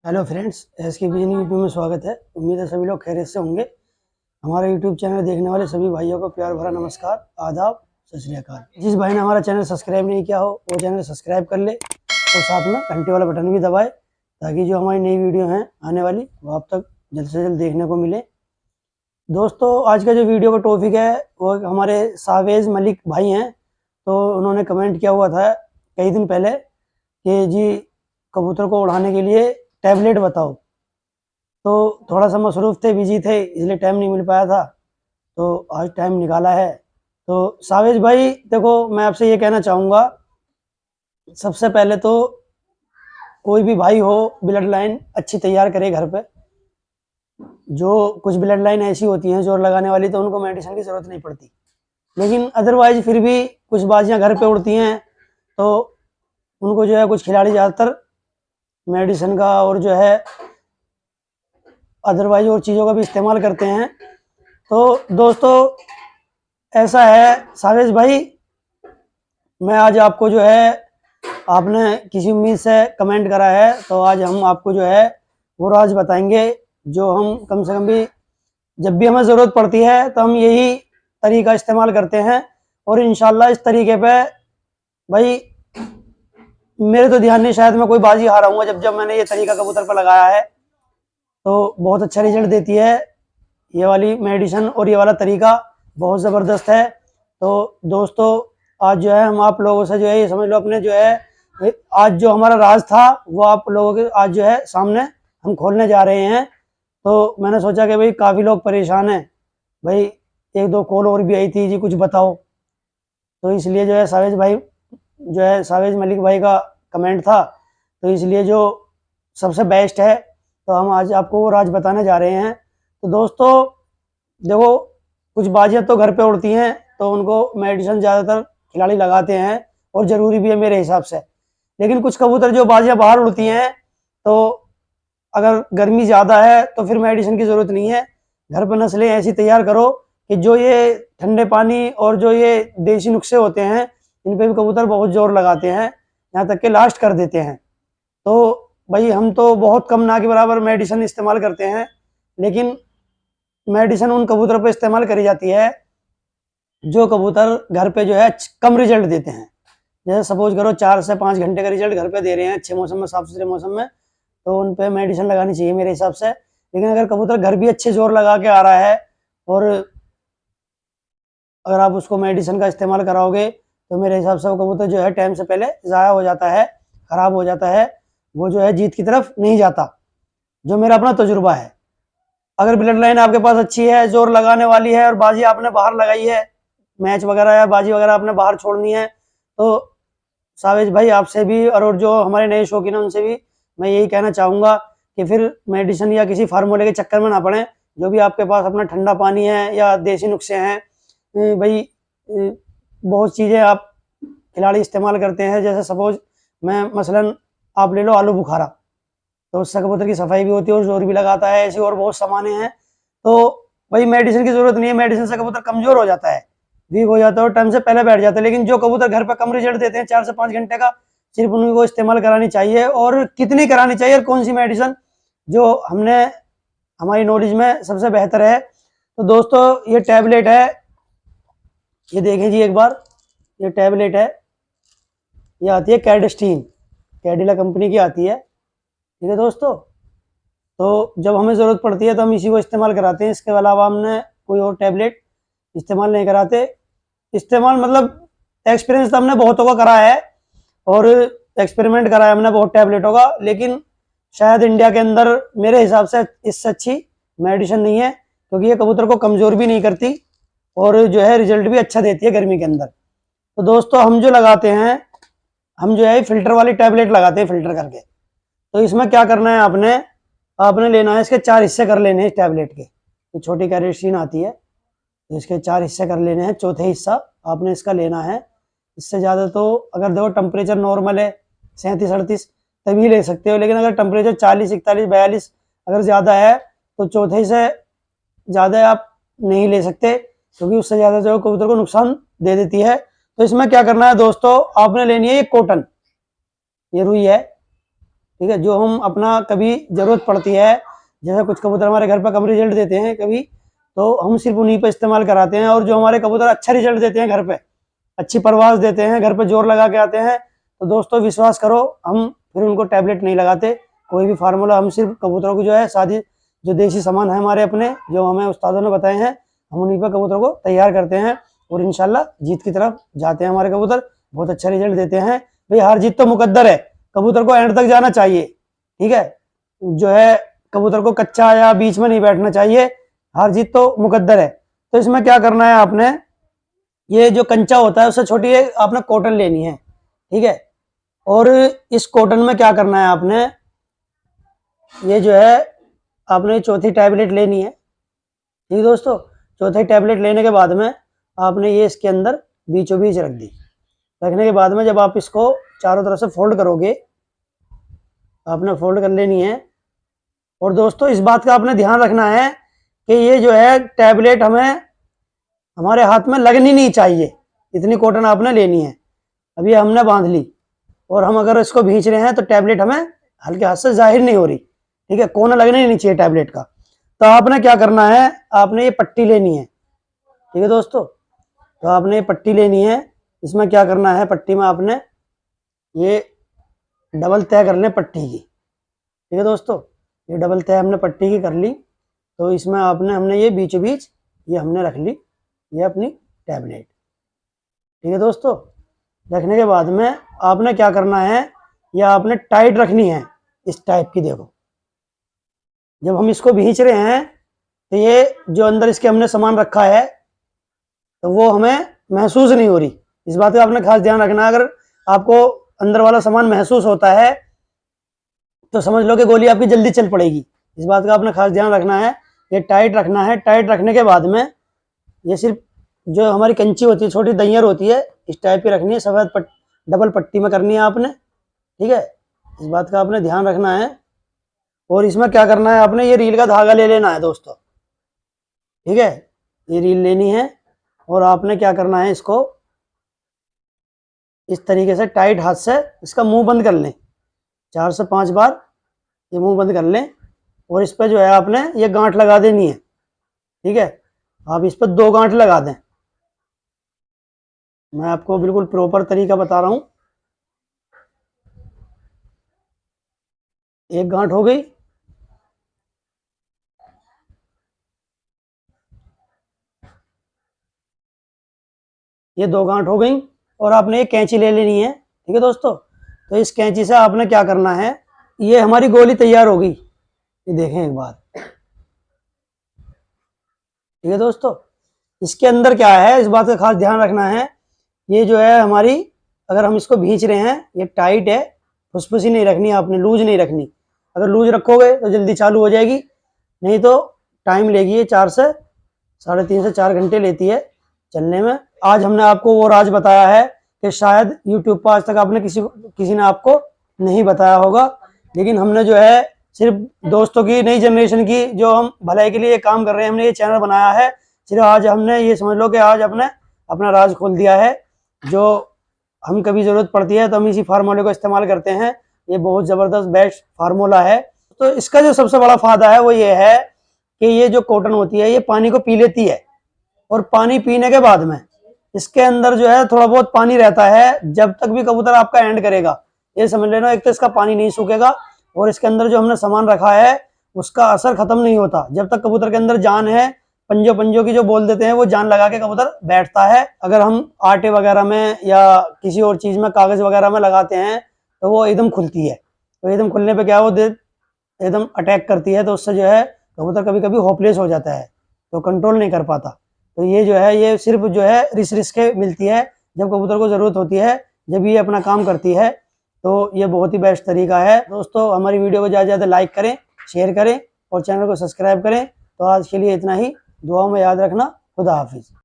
Hello friends, S के Bijni YouTube में स्वागत है। उम्मीद है सभी लोग खैरियत से होंगे। हमारे यूट्यूब चैनल देखने वाले सभी भाइयों को प्यार भरा नमस्कार, आदाब, सत श्री अकाल। जिस भाई ने हमारा चैनल सब्सक्राइब नहीं किया हो वो चैनल सब्सक्राइब कर ले और साथ में घंटे वाला बटन भी दबाए ताकि जो हमारी नई वीडियो हैं आने वाली वो आप तक जल्द से जल्द देखने को मिले। दोस्तों, आज का जो वीडियो का टॉपिक है वो हमारे सावेज मलिक भाई हैं। तो उन्होंने कमेंट किया हुआ था कई दिन पहले कि जी कबूतर को उड़ाने के लिए टैबलेट बताओ। तो थोड़ा सा मसरूफ़ थे, बिजी थे, इसलिए टाइम नहीं मिल पाया था। तो आज टाइम निकाला है। तो सावेज भाई देखो, मैं आपसे ये कहना चाहूँगा, सबसे पहले तो कोई भी भाई हो ब्लड लाइन अच्छी तैयार करे घर पे। जो कुछ ब्लड लाइन ऐसी होती हैं जोर लगाने वाली, तो उनको मेडिसिन की ज़रूरत नहीं पड़ती, लेकिन अदरवाइज फिर भी कुछ बाजियाँ घर पे उड़ती हैं तो उनको जो है कुछ खिलाड़ी ज़्यादातर मेडिसिन का और जो है अदरवाइज और चीज़ों का भी इस्तेमाल करते हैं। तो दोस्तों ऐसा है सावेज भाई, मैं आज आपको जो है, आपने किसी उम्मीद से कमेंट करा है तो आज हम आपको जो है वो राज बताएंगे जो हम कम से कम भी जब भी हमें ज़रूरत पड़ती है तो हम यही तरीका इस्तेमाल करते हैं। और इंशाल्लाह इस तरीके पे भाई मेरे तो ध्यान नहीं, शायद मैं कोई बाजी हारा हूँ जब मैंने ये तरीका कबूतर पर लगाया है। तो बहुत अच्छा रिजल्ट देती है ये वाली मेडिसिन और ये वाला तरीका बहुत ज़बरदस्त है। तो दोस्तों आज जो है हम आप लोगों से जो है ये समझ लो अपने जो है आज जो हमारा राज था वो आप लोगों के आज जो है सामने हम खोलने जा रहे हैं। तो मैंने सोचा कि भाई काफ़ी लोग परेशान हैं, भाई एक दो कॉल और भी आई थी जी कुछ बताओ। तो इसलिए जो है सावेज भाई जो है सावेज मलिक भाई का कमेंट था, तो इसलिए जो सबसे बेस्ट है तो हम आज आपको वो राज बताने जा रहे हैं। तो दोस्तों देखो, कुछ बाजियाँ तो घर पे उड़ती हैं तो उनको मेडिसिन ज़्यादातर खिलाड़ी लगाते हैं और ज़रूरी भी है मेरे हिसाब से। लेकिन कुछ कबूतर जो बाजियाँ बाहर उड़ती हैं तो अगर गर्मी ज़्यादा है तो फिर मेडिसिन की ज़रूरत नहीं है। घर पर नस्लें ऐसी तैयार करो कि जो ये ठंडे पानी और जो ये देसी नुस्खे होते हैं इन पर भी कबूतर बहुत ज़ोर लगाते हैं, यहाँ तक कि लास्ट कर देते हैं। तो भाई हम तो बहुत कम ना के बराबर मेडिसिन इस्तेमाल करते हैं, लेकिन मेडिसिन उन कबूतर पर इस्तेमाल करी जाती है जो कबूतर घर पे जो है कम रिजल्ट देते हैं। जैसे सपोज करो 4 से 5 घंटे का रिजल्ट घर पे दे रहे हैं अच्छे मौसम में, साफ सुथरे मौसम में, तो उन पे मेडिसिन लगानी चाहिए मेरे हिसाब से। लेकिन अगर कबूतर घर भी अच्छे जोर लगा के आ रहा है और अगर आप उसको मेडिसिन का इस्तेमाल कराओगे तो मेरे हिसाब से वो कबूतर जो है टाइम से पहले ज़ाया हो जाता है, ख़राब हो जाता है, वो जो है जीत की तरफ नहीं जाता, जो मेरा अपना तजुर्बा है। अगर ब्लड लाइन आपके पास अच्छी है, जोर लगाने वाली है और बाजी आपने बाहर लगाई है, मैच वगैरह या बाजी वगैरह आपने बाहर छोड़नी है, तो सावेज भाई आपसे भी और जो हमारे नए शौकीन हैं उनसे भी मैं यही कहना चाहूँगा कि फिर मेडिसिन या किसी फार्मूले के चक्कर में ना पड़ें। जो भी आपके पास अपना ठंडा पानी है या देसी नुस्खे हैं, भाई बहुत चीज़ें आप खिलाड़ी इस्तेमाल करते हैं। जैसे सपोज मैं मसलन आप ले लो आलू बुखारा, तो उससे कबूतर की सफाई भी होती है और जोर भी लगाता है। ऐसी और बहुत सामानें हैं। तो भाई मेडिसिन की जरूरत नहीं है, मेडिसिन से कबूतर कमजोर हो जाता है, वीक हो जाता है और टाइम से पहले बैठ जाता है। लेकिन जो कबूतर घर पर कम रिजल्ट देते हैं 4 से 5 घंटे का, सिर्फ उनको इस्तेमाल करानी चाहिए। और कितनी करानी चाहिए और कौन सी मेडिसिन जो हमने हमारी नॉलेज में सबसे बेहतर है। तो दोस्तों ये टैबलेट है, ये देखें जी एक बार, ये टैबलेट है, ये आती है कैडेस्टीन, कैडिला कंपनी की आती है, ठीक है दोस्तों। तो जब हमें ज़रूरत पड़ती है तो हम इसी को इस्तेमाल कराते हैं, इसके अलावा हमने कोई और टैबलेट इस्तेमाल नहीं कराते। इस्तेमाल मतलब एक्सपीरियंस तो हमने बहुतों का करा है और एक्सपेरिमेंट करा है हमने बहुत टैबलेटों का, लेकिन शायद इंडिया के अंदर मेरे हिसाब से इससे अच्छी मेडिसिन नहीं है, क्योंकि ये कबूतर को कमज़ोर भी नहीं करती और जो है रिजल्ट भी अच्छा देती है गर्मी के अंदर। तो दोस्तों हम जो लगाते हैं, हम जो है फिल्टर वाली टैबलेट लगाते हैं फिल्टर करके। तो इसमें क्या करना है, आपने लेना है, इसके 4 हिस्से कर लेने हैं इस टैबलेट के। तो छोटी कैरेटीन आती है तो इसके 4 हिस्से कर लेने हैं, चौथे हिस्सा आपने इसका लेना है। इससे ज़्यादा तो अगर देखो टेम्परेचर नॉर्मल है 37-38 तभी ले सकते हो, लेकिन अगर टेम्परेचर 40-41-42 अगर ज़्यादा है तो चौथे से ज़्यादा आप नहीं ले सकते, क्योंकि उससे ज़्यादा जो कबूतर को नुकसान दे देती है। तो इसमें क्या करना है दोस्तों, आपने लेनी है ये कॉटन, ये रुई है, ठीक है, जो हम अपना कभी ज़रूरत पड़ती है, जैसे कुछ कबूतर हमारे घर पर कम रिजल्ट देते हैं कभी, तो हम सिर्फ उन्हीं पर इस्तेमाल कराते हैं। और जो हमारे कबूतर अच्छा रिजल्ट देते हैं घर पे, अच्छी परवाज देते हैं, घर पे जोर लगा के आते हैं, तो दोस्तों विश्वास करो, हम फिर उनको टैबलेट नहीं लगाते, कोई भी फार्मूला, हम सिर्फ कबूतरों को जो है सादी जो देसी सामान है हमारे अपने, जो हमें उस्तादों ने बताए हैं, हम उन्हीं पर कबूतरों को तैयार करते हैं और इंशाल्लाह जीत की तरफ जाते हैं। हमारे कबूतर बहुत अच्छा रिजल्ट देते हैं। भाई हार जीत तो मुकद्दर है, कबूतर को एंड तक जाना चाहिए, ठीक है, जो है कबूतर को कच्चा या बीच में नहीं बैठना चाहिए, हार जीत तो मुकद्दर है। तो इसमें क्या करना है आपने, ये जो कंचा होता है उससे छोटी है, आपने कॉटन लेनी है, ठीक है, और इस कॉटन में क्या करना है आपने, ये जो है आपने चौथी टैबलेट लेनी है, ठीक है दोस्तों। चौथी टैबलेट लेने के बाद में आपने ये इसके अंदर बीचों बीच रख दी। रखने के बाद में जब आप इसको चारों तरफ से फोल्ड करोगे, आपने फोल्ड कर लेनी है। और दोस्तों इस बात का आपने ध्यान रखना है कि ये जो है टैबलेट हमें हमारे हाथ में लगनी नहीं चाहिए, इतनी कॉटन आपने लेनी है। अभी हमने बांध ली और हम अगर इसको भींच रहे हैं तो टैबलेट हमें हल्के हाथ से जाहिर नहीं हो रही, ठीक है, कोना लगना नहीं चाहिए टैबलेट का। तो आपने क्या करना है, आपने ये पट्टी लेनी है, ठीक है दोस्तों। तो आपने ये पट्टी लेनी है, इसमें क्या करना है, पट्टी में आपने ये डबल तय कर लें पट्टी की, ठीक है दोस्तों। ये डबल तय हमने पट्टी की कर ली, तो इसमें हमने ये बीचों बीच ये हमने रख ली, ये अपनी टैबलेट, ठीक है दोस्तों। रखने के बाद में आपने क्या करना है, ये आपने टाइट रखनी है इस टाइप की। देखो जब हम इसको भींच रहे हैं तो ये जो अंदर इसके हमने सामान रखा है तो वो हमें महसूस नहीं हो रही, इस बात का आपने खास ध्यान रखना। अगर आपको अंदर वाला सामान महसूस होता है तो समझ लो कि गोली आपकी जल्दी चल पड़ेगी, इस बात का आपने खास ध्यान रखना है। ये टाइट रखना है, टाइट रखने के बाद में ये सिर्फ जो हमारी कंची होती है, छोटी दइयर होती है, इस टाइप की रखनी है, सफ़ेद डबल पट्टी में करनी है आपने, ठीक है, इस बात का आपने ध्यान रखना है। और इसमें क्या करना है, आपने ये रील का धागा ले लेना है दोस्तों, ठीक है, ये रील लेनी है और आपने क्या करना है, इसको इस तरीके से टाइट हाथ से इसका मुंह बंद कर लें, 4 से 5 बार ये मुंह बंद कर लें। और इस पर जो है आपने ये गांठ लगा देनी है, ठीक है, आप इस पर 2 गांठ लगा दें। मैं आपको बिल्कुल प्रॉपर तरीका बता रहा हूं। एक गांठ हो गई, ये 2 गांठ हो गई, और आपने ये कैंची ले लेनी है, ठीक है दोस्तों। तो इस कैंची से आपने क्या करना है, ये हमारी गोली तैयार हो गई, ये देखें एक बार, ठीक है दोस्तों। इसके अंदर क्या है, इस बात का खास ध्यान रखना है, ये जो है हमारी, अगर हम इसको भींच रहे हैं, ये टाइट है, फुसफुसी नहीं रखनी आपने, लूज नहीं रखनी। अगर लूज रखोगे तो जल्दी चालू हो जाएगी, नहीं तो टाइम लेगी, ये 4 से 3.5 से 4 घंटे लेती है चलने में। आज हमने आपको वो राज बताया है कि शायद यूट्यूब पर आज तक आपने किसी ने आपको नहीं बताया होगा, लेकिन हमने जो है सिर्फ दोस्तों की, नई जनरेशन की, जो हम भलाई के लिए काम कर रहे हैं, हमने ये चैनल बनाया है सिर्फ। आज हमने ये समझ लो कि आज अपना राज खोल दिया है, जो हम कभी ज़रूरत पड़ती है तो हम इसी फार्मूले को इस्तेमाल करते हैं। ये बहुत ज़बरदस्त बेस्ट फार्मूला है। तो इसका जो सबसे बड़ा फ़ायदा है वो ये है कि ये जो कॉटन होती है ये पानी को पी लेती है, और पानी पीने के बाद में इसके अंदर जो है थोड़ा बहुत पानी रहता है, जब तक भी कबूतर आपका एंड करेगा, ये समझ लेना, एक तो इसका पानी नहीं सूखेगा, और इसके अंदर जो हमने सामान रखा है उसका असर खत्म नहीं होता जब तक कबूतर के अंदर जान है। पंजों की जो बोल देते हैं वो जान लगा के कबूतर बैठता है। अगर हम आटे वगैरह में या किसी और चीज में, कागज वगैरह में लगाते हैं तो वो एकदम खुलती है, तो एकदम खुलने पे क्या, वो एकदम अटैक करती है, तो उससे जो है कबूतर कभी कभी होपलेस हो जाता है, तो कंट्रोल नहीं कर पाता। तो ये जो है ये सिर्फ जो है रिस के मिलती है, जब कबूतर को ज़रूरत होती है, जब ये अपना काम करती है। तो ये बहुत ही बेस्ट तरीका है दोस्तों। हमारी वीडियो को ज़्यादा से ज़्यादा लाइक करें, शेयर करें और चैनल को सब्सक्राइब करें। तो आज के लिए इतना ही, दुआ में याद रखना। खुदा हाफिज़।